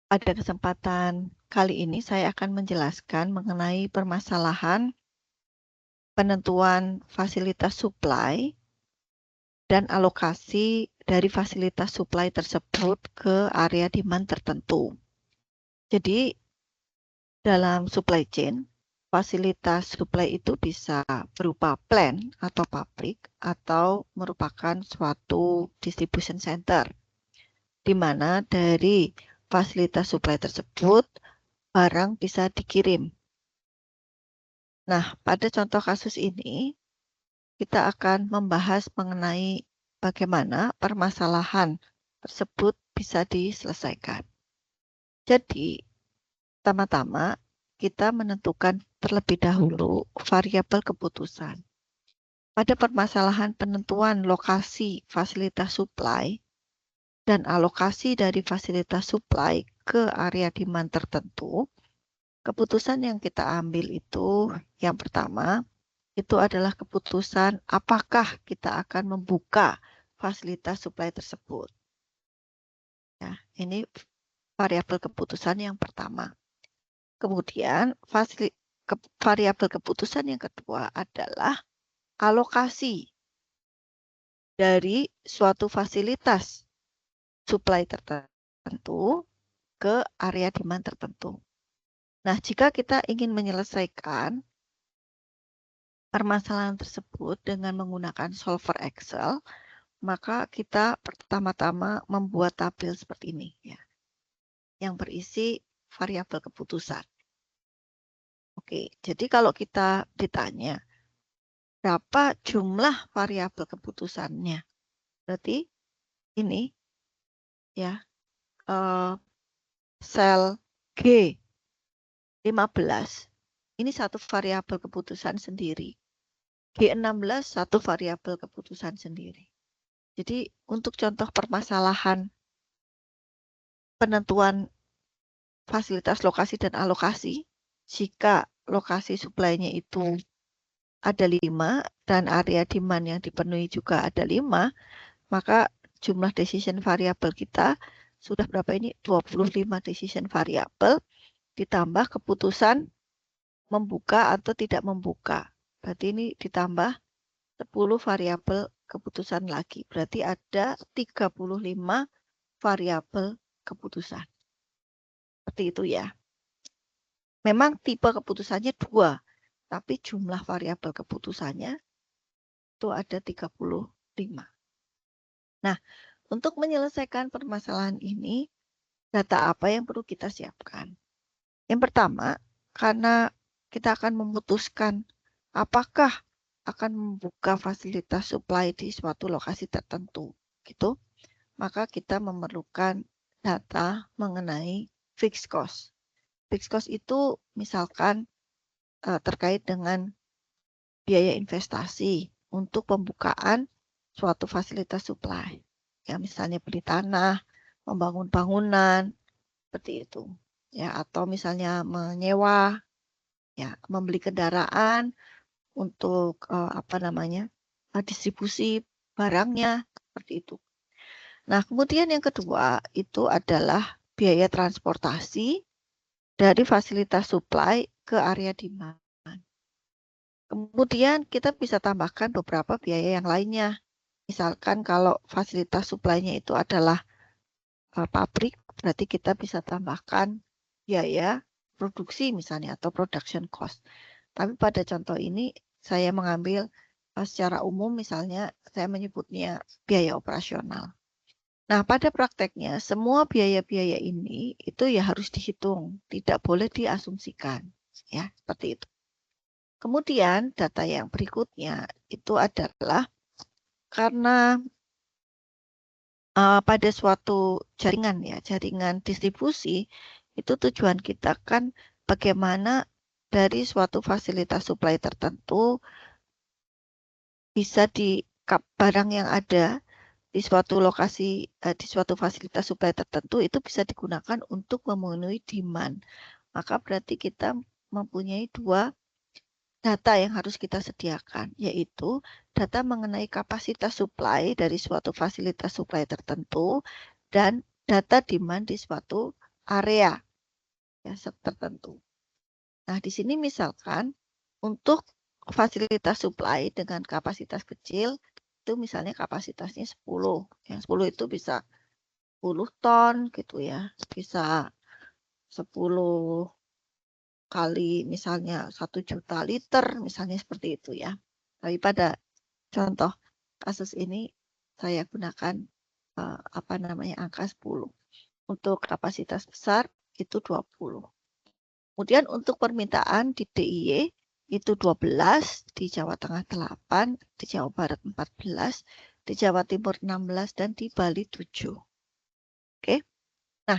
Pada kesempatan kali ini saya akan menjelaskan mengenai permasalahan penentuan fasilitas supply dan alokasi dari fasilitas supply tersebut ke area demand tertentu. Jadi, dalam supply chain, fasilitas supply itu bisa berupa plant atau pabrik atau merupakan suatu distribution center, di mana dari fasilitas supply tersebut barang bisa dikirim. Nah, pada contoh kasus ini, kita akan membahas mengenai bagaimana permasalahan tersebut bisa diselesaikan. Jadi, pertama-tama kita menentukan terlebih dahulu variabel keputusan. Pada permasalahan penentuan lokasi fasilitas supply dan alokasi dari fasilitas supply ke area demand tertentu, keputusan yang kita ambil itu yang pertama, itu adalah keputusan apakah kita akan membuka fasilitas supply tersebut. Ya, ini variabel keputusan yang pertama. Kemudian variabel keputusan yang kedua adalah alokasi dari suatu fasilitas supply tertentu ke area demand tertentu. Nah, jika kita ingin menyelesaikan permasalahan tersebut dengan menggunakan solver Excel, maka kita pertama-tama membuat tabel seperti ini ya, yang berisi variabel keputusan. Oke, jadi kalau kita ditanya berapa jumlah variabel keputusannya, berarti ini ya sel G15 ini satu variabel keputusan sendiri. G16 satu variabel keputusan sendiri. Jadi untuk contoh permasalahan penentuan fasilitas lokasi dan alokasi, jika lokasi supply-nya itu ada 5 dan area demand yang dipenuhi juga ada 5, maka jumlah decision variable kita sudah berapa ini? 25 decision variable ditambah keputusan membuka atau tidak membuka. Berarti ini ditambah 10 variabel keputusan lagi. Berarti ada 35 variabel keputusan. Seperti itu ya. Memang tipe keputusannya 2, tapi jumlah variabel keputusannya itu ada 35. Nah, untuk menyelesaikan permasalahan ini, data apa yang perlu kita siapkan? Yang pertama, karena kita akan memutuskan apakah akan membuka fasilitas supply di suatu lokasi tertentu, gitu. Maka kita memerlukan data mengenai fixed cost. Fixed cost itu misalkan terkait dengan biaya investasi untuk pembukaan suatu fasilitas supply. Ya, misalnya beli tanah, membangun bangunan, seperti itu. Ya, atau misalnya menyewa, ya, membeli kendaraan untuk distribusi barangnya, seperti itu. Nah, kemudian yang kedua itu adalah biaya transportasi dari fasilitas supply ke area demand. Kemudian kita bisa tambahkan beberapa biaya yang lainnya. Misalkan kalau fasilitas supply-nya itu adalah pabrik, berarti kita bisa tambahkan biaya produksi misalnya atau production cost. Tapi pada contoh ini saya mengambil secara umum misalnya saya menyebutnya biaya operasional. Nah, pada prakteknya semua biaya-biaya ini itu ya harus dihitung, tidak boleh diasumsikan, ya, seperti itu. Kemudian data yang berikutnya itu adalah karena pada suatu jaringan ya, jaringan distribusi, itu tujuan kita kan bagaimana dari suatu fasilitas supply tertentu bisa barang yang ada di suatu lokasi, di suatu fasilitas supply tertentu itu bisa digunakan untuk memenuhi demand. Maka berarti kita mempunyai dua data yang harus kita sediakan, yaitu data mengenai kapasitas supply dari suatu fasilitas supply tertentu dan data demand di suatu area ya tertentu. Nah, di sini misalkan untuk fasilitas supply dengan kapasitas kecil itu misalnya kapasitasnya 10. Yang 10 itu bisa 10 ton gitu ya. Bisa 10 kali misalnya 1 juta liter misalnya seperti itu ya. Tapi pada contoh kasus ini saya gunakan angka 10. Untuk kapasitas besar itu 20. Kemudian untuk permintaan di DIY itu 12, di Jawa Tengah 8, di Jawa Barat 14, di Jawa Timur 16, dan di Bali 7. Oke. Nah,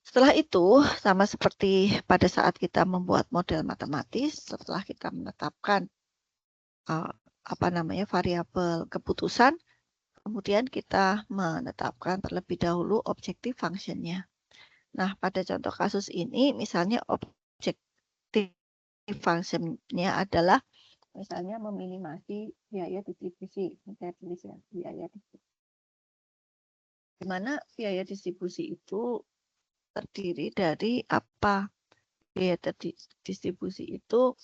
setelah itu sama seperti pada saat kita membuat model matematis, setelah kita menetapkan variabel keputusan, kemudian kita menetapkan terlebih dahulu objektif fungsinya. Nah, pada contoh kasus ini, misalnya objektif fungsinya adalah misalnya meminimasi biaya distribusi. Saya tulis ya, biaya distribusi. Di mana biaya distribusi itu terdiri dari apa? Biaya distribusi itu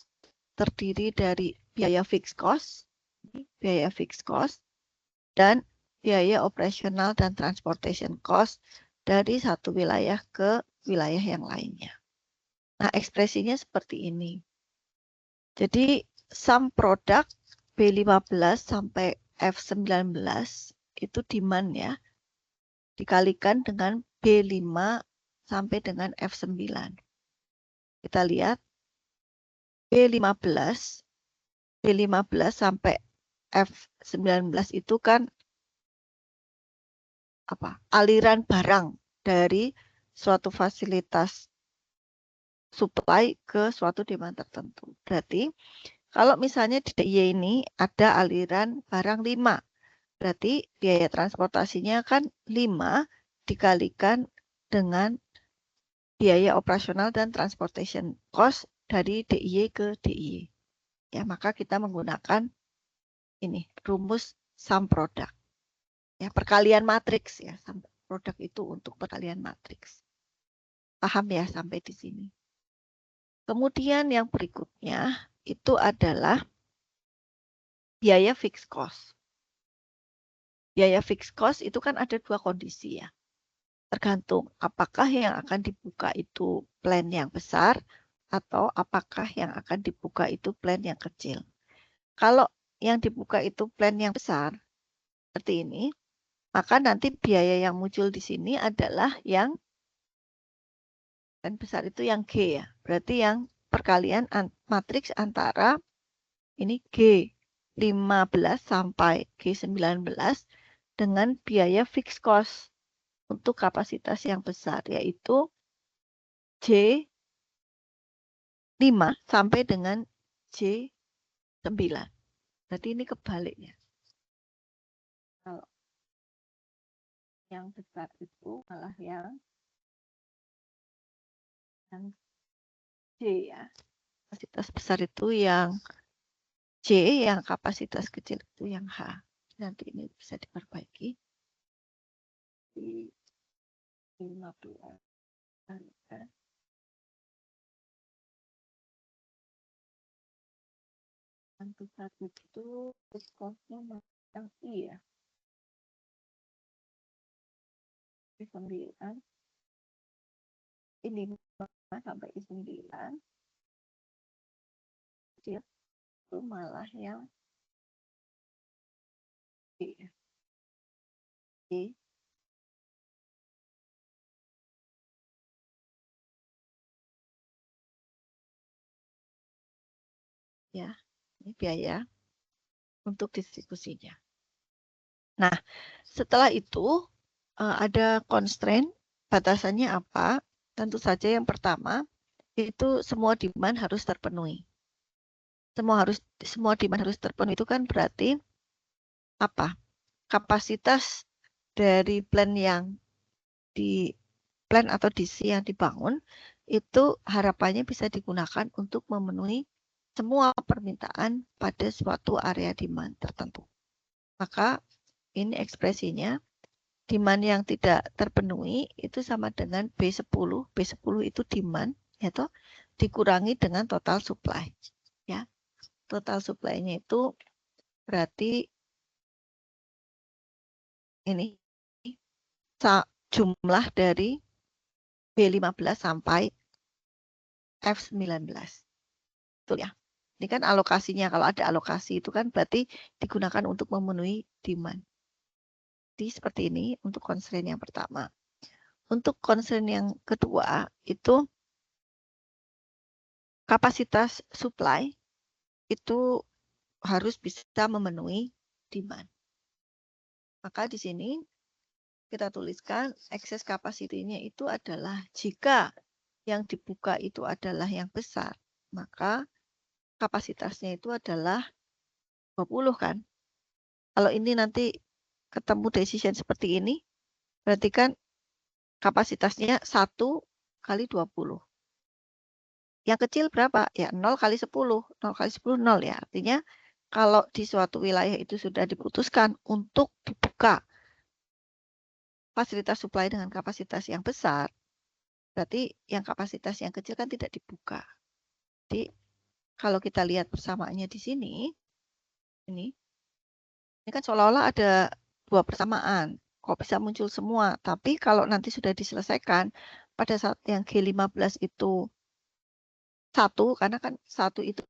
terdiri dari biaya fixed cost, dan biaya operasional dan transportation cost dari satu wilayah ke wilayah yang lainnya. Nah, ekspresinya seperti ini. Jadi, sum produk B15 sampai F19 itu demand ya, dikalikan dengan B5 sampai dengan F9. Kita lihat B15 sampai F19 itu kan aliran barang dari suatu fasilitas supply ke suatu demand tertentu. Berarti kalau misalnya di DIY ini ada aliran barang 5, berarti biaya transportasinya kan 5 dikalikan dengan biaya operasional dan transportation cost dari DIY ke DIY. Ya, maka kita menggunakan ini rumus sum product. Ya, perkalian matriks ya, sum produk itu untuk perkalian matriks. Paham ya sampai di sini? Kemudian yang berikutnya itu adalah biaya fixed cost. Biaya fixed cost itu kan ada 2 kondisi ya. Tergantung apakah yang akan dibuka itu plan yang besar atau apakah yang akan dibuka itu plan yang kecil. Kalau yang dibuka itu plan yang besar, seperti ini, maka nanti biaya yang muncul di sini adalah yang plan besar itu yang G ya. Berarti yang perkalian matriks antara ini G15 sampai G19 dengan biaya fixed cost untuk kapasitas yang besar, yaitu J5 sampai dengan J9. Berarti ini kebaliknya. Kalau yang besar itu malah yang J ya. Kapasitas besar itu yang J, yang kapasitas kecil itu yang H. Nanti ini bisa diperbaiki. Di 15. Yang besar itu cost-nya yang I ya. I9. Ini sampai I9. Itu malah yang G. Ya, ini biaya untuk distribusinya. Nah, setelah itu ada constraint, batasannya apa? Tentu saja yang pertama itu semua demand harus terpenuhi. Semua demand harus terpenuhi itu kan berarti apa? Kapasitas dari plan atau DC yang dibangun itu harapannya bisa digunakan untuk memenuhi semua permintaan pada suatu area demand tertentu. Maka ini ekspresinya demand yang tidak terpenuhi itu sama dengan B10. B10 itu demand, yaitu dikurangi dengan total supply. Ya, total supply-nya itu berarti ini jumlah dari B15 sampai F19. Betul ya. Ini kan alokasinya, kalau ada alokasi itu kan berarti digunakan untuk memenuhi demand. Jadi seperti ini untuk constraint yang pertama. Untuk constraint yang kedua itu kapasitas supply itu harus bisa memenuhi demand. Maka di sini kita tuliskan excess capacity-nya itu adalah jika yang dibuka itu adalah yang besar, maka kapasitasnya itu adalah 20 kan. Kalau ini nanti ketemu decision seperti ini, berarti kan kapasitasnya 1 kali 20. Yang kecil berapa? Ya 0 kali 10. 0 kali 10, 0 ya. Artinya kalau di suatu wilayah itu sudah diputuskan untuk dibuka fasilitas supply dengan kapasitas yang besar, berarti yang kapasitas yang kecil kan tidak dibuka. Jadi kalau kita lihat persamaannya di sini, ini kan seolah-olah ada dua persamaan. Kok bisa muncul semua? Tapi kalau nanti sudah diselesaikan, pada saat yang G15 itu 1, karena kan 1 itu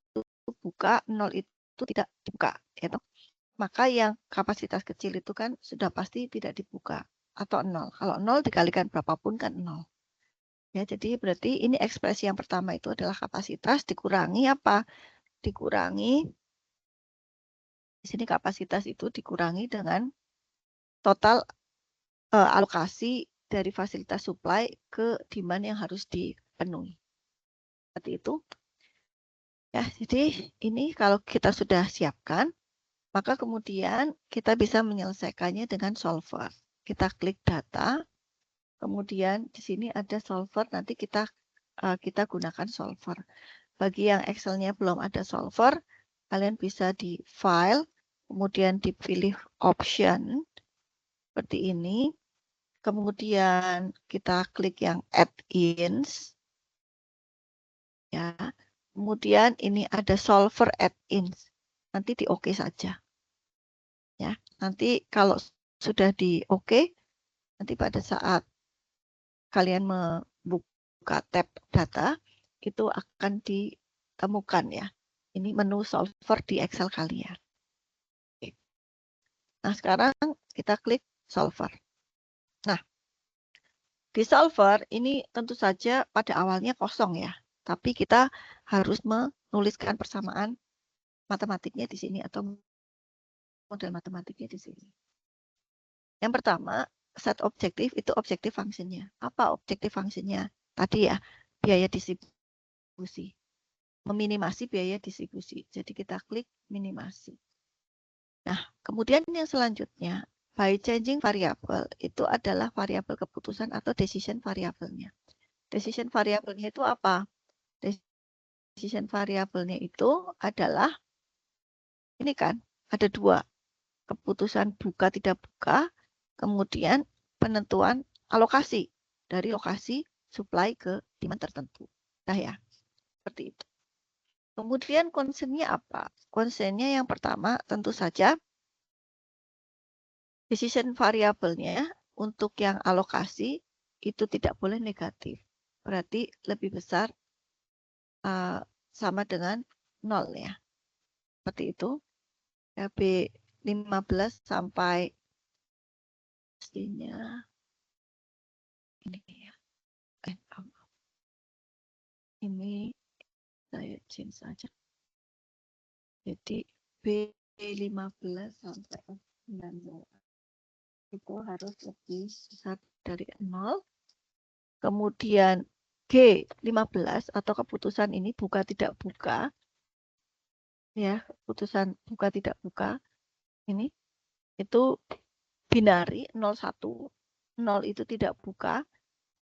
buka, 0 itu tidak dibuka. Ya, maka yang kapasitas kecil itu kan sudah pasti tidak dibuka. Atau 0. Kalau 0 dikalikan berapapun kan 0. Ya, jadi berarti ini ekspresi yang pertama itu adalah kapasitas dikurangi apa? Dikurangi, di sini kapasitas itu dikurangi dengan total alokasi dari fasilitas supply ke demand yang harus dipenuhi. Seperti itu. Ya, jadi ini kalau kita sudah siapkan, maka kemudian kita bisa menyelesaikannya dengan solver. Kita klik data, kemudian di sini ada solver, nanti kita gunakan solver. Bagi yang Excel-nya belum ada solver, kalian bisa di file, kemudian dipilih option, seperti ini. Kemudian kita klik yang add-ins. Ya. Kemudian ini ada solver add-ins. Nanti di OK saja. Ya, nanti kalau sudah di OK, nanti pada saat kalian membuka tab data, itu akan ditemukan ya. Ini menu solver di Excel kalian. Oke. Nah, sekarang kita klik solver. Nah, di solver ini tentu saja pada awalnya kosong ya. Tapi kita harus menuliskan persamaan matematiknya di sini atau model matematiknya di sini. Yang pertama, set objektif itu objektif fungsinya. Apa objektif fungsinya? Tadi ya, biaya distribusi. Meminimasi biaya distribusi. Jadi kita klik minimasi. Nah, kemudian yang selanjutnya, by changing variable itu adalah variabel keputusan atau decision variabelnya. Decision variabelnya itu apa? Decision variabelnya itu adalah, ini kan, ada dua. Keputusan buka tidak buka, kemudian penentuan alokasi dari lokasi supply ke demand tertentu. Nah ya, seperti itu. Kemudian concern-nya apa? Concern-nya yang pertama tentu saja decision variabelnya untuk yang alokasi itu tidak boleh negatif. Berarti lebih besar sama dengan 0 ya. Seperti itu. Ya, B15 sampai pastinya ini ya. Ini saya change saja. Jadi B15 sampai F19 itu harus lebih besar dari 0. Kemudian G15 atau keputusan ini buka tidak buka. Ya, keputusan buka tidak buka. Ini itu binari 01. 0 itu tidak buka.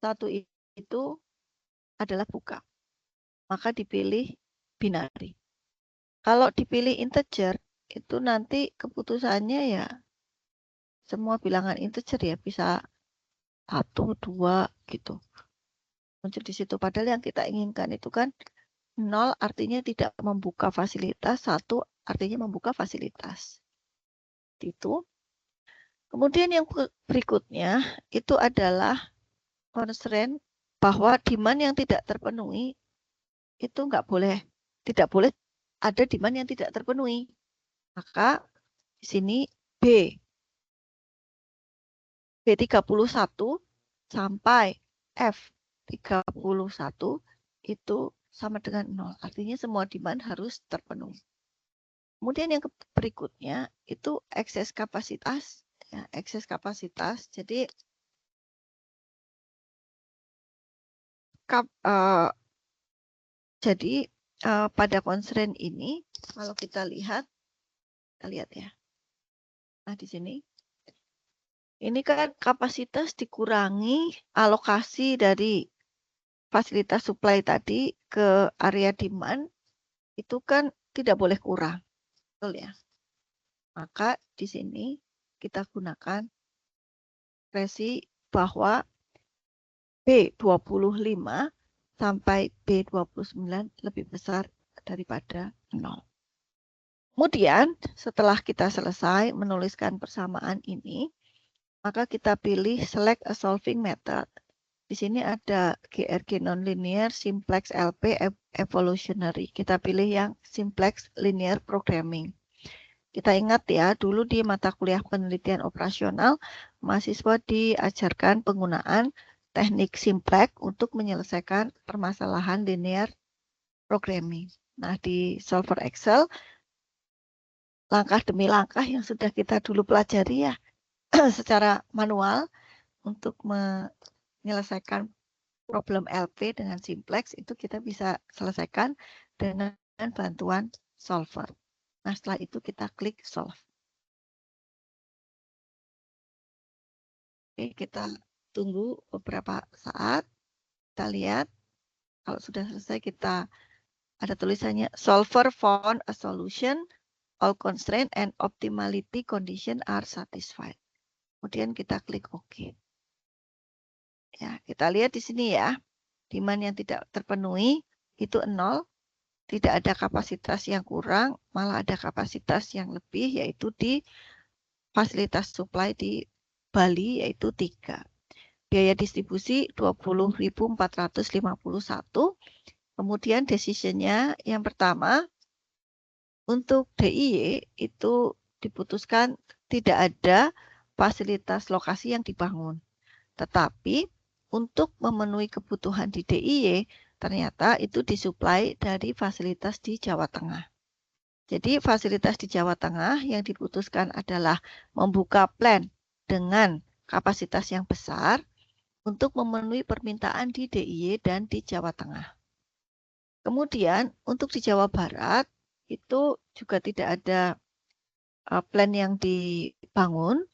1 itu adalah buka. Maka dipilih binari. Kalau dipilih integer, itu nanti keputusannya ya semua bilangan integer ya, bisa 1, 2 gitu. Muncul di situ. Padahal yang kita inginkan itu kan 0 artinya tidak membuka fasilitas, 1 artinya membuka fasilitas. Itu. Kemudian yang berikutnya itu adalah constraint bahwa demand yang tidak terpenuhi itu tidak boleh ada demand yang tidak terpenuhi. Maka di sini B31 sampai F31 itu sama dengan 0. Artinya semua demand harus terpenuhi. Kemudian yang berikutnya itu ekses kapasitas. Ya, ekses kapasitas. Jadi pada constraint ini kalau kita lihat ya. Nah di sini ini kan kapasitas dikurangi alokasi dari fasilitas supply tadi ke area demand itu kan tidak boleh kurang, betul ya? Maka di sini kita gunakan ekspresi bahwa B25 sampai B29 lebih besar daripada 0. Kemudian setelah kita selesai menuliskan persamaan ini, maka kita pilih select a solving method. Di sini ada GRG nonlinear, simplex LP, evolutionary. Kita pilih yang simplex linear programming. Kita ingat ya, dulu di mata kuliah penelitian operasional, mahasiswa diajarkan penggunaan teknik simplex untuk menyelesaikan permasalahan linear programming. Nah, di solver Excel, langkah demi langkah yang sudah kita dulu pelajari ya, secara manual untuk menyelesaikan problem LP dengan simplex itu kita bisa selesaikan dengan bantuan solver. Nah, setelah itu kita klik solve. Oke, kita tunggu beberapa saat. Kita lihat kalau sudah selesai kita ada tulisannya solver found a solution, all constraint and optimality condition are satisfied. Kemudian kita klik OK. Ya, kita lihat di sini ya. Demand yang tidak terpenuhi itu 0. Tidak ada kapasitas yang kurang, malah ada kapasitas yang lebih, yaitu di fasilitas supply di Bali, yaitu 3. Biaya distribusi 20.451. Kemudian decisionnya yang pertama, untuk DIY itu diputuskan tidak ada fasilitas lokasi yang dibangun. Tetapi untuk memenuhi kebutuhan di DIY, ternyata itu disuplai dari fasilitas di Jawa Tengah. Jadi fasilitas di Jawa Tengah yang diputuskan adalah membuka plan dengan kapasitas yang besar untuk memenuhi permintaan di DIY dan di Jawa Tengah. Kemudian untuk di Jawa Barat itu juga tidak ada plan yang dibangun.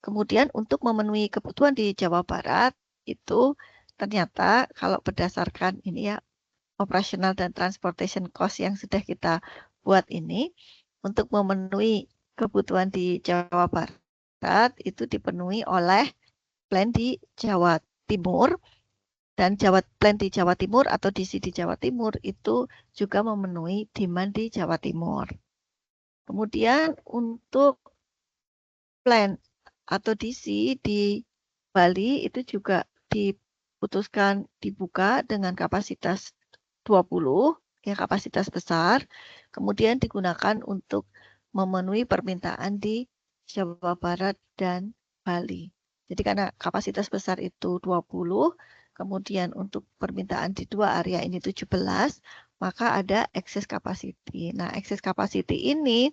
Kemudian untuk memenuhi kebutuhan di Jawa Barat itu ternyata kalau berdasarkan ini ya operational dan transportation cost yang sudah kita buat ini untuk memenuhi kebutuhan di Jawa Barat itu dipenuhi oleh plan di Jawa Timur dan plan di Jawa Timur atau DC di Jawa Timur itu juga memenuhi demand di Jawa Timur. Kemudian untuk plan atau DC di Bali itu juga diputuskan dibuka dengan kapasitas 20, ya kapasitas besar, kemudian digunakan untuk memenuhi permintaan di Jawa Barat dan Bali. Jadi karena kapasitas besar itu 20, kemudian untuk permintaan di dua area ini 17, maka ada excess capacity. Nah, excess capacity ini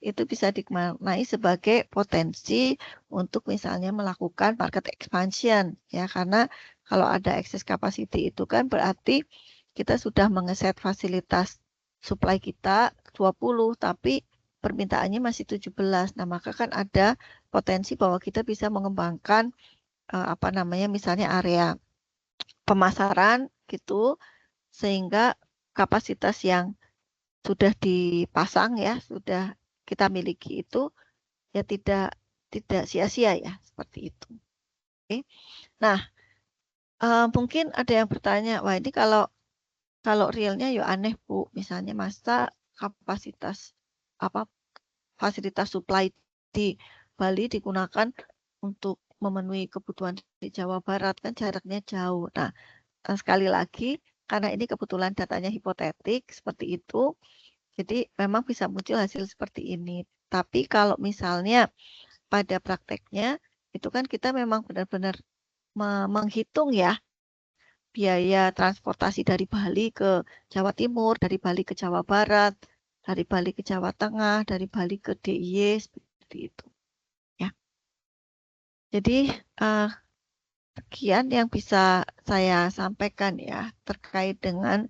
itu bisa dimaknai sebagai potensi untuk misalnya melakukan market expansion ya karena kalau ada excess capacity itu kan berarti kita sudah mengeset fasilitas supply kita 20 tapi permintaannya masih 17. Nah, maka kan ada potensi bahwa kita bisa mengembangkan misalnya area pemasaran gitu sehingga kapasitas yang sudah dipasang ya, sudah kita miliki itu ya tidak tidak sia-sia ya, seperti itu. Oke. Nah, mungkin ada yang bertanya, wah ini kalau realnya ya aneh Bu, misalnya masa kapasitas apa fasilitas supply di Bali digunakan untuk memenuhi kebutuhan di Jawa Barat, kan jaraknya jauh. Nah, sekali lagi karena ini kebetulan datanya hipotetik seperti itu, jadi memang bisa muncul hasil seperti ini. Tapi kalau misalnya pada prakteknya itu kan kita memang benar-benar menghitung ya biaya transportasi dari Bali ke Jawa Timur, dari Bali ke Jawa Barat, dari Bali ke Jawa Tengah, dari Bali ke DIY seperti itu. Ya. Jadi sekian yang bisa saya sampaikan ya terkait dengan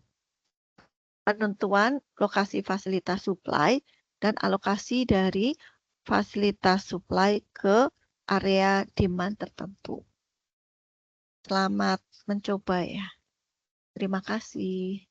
penentuan lokasi fasilitas supply dan alokasi dari fasilitas supply ke area demand tertentu. Selamat mencoba ya. Terima kasih.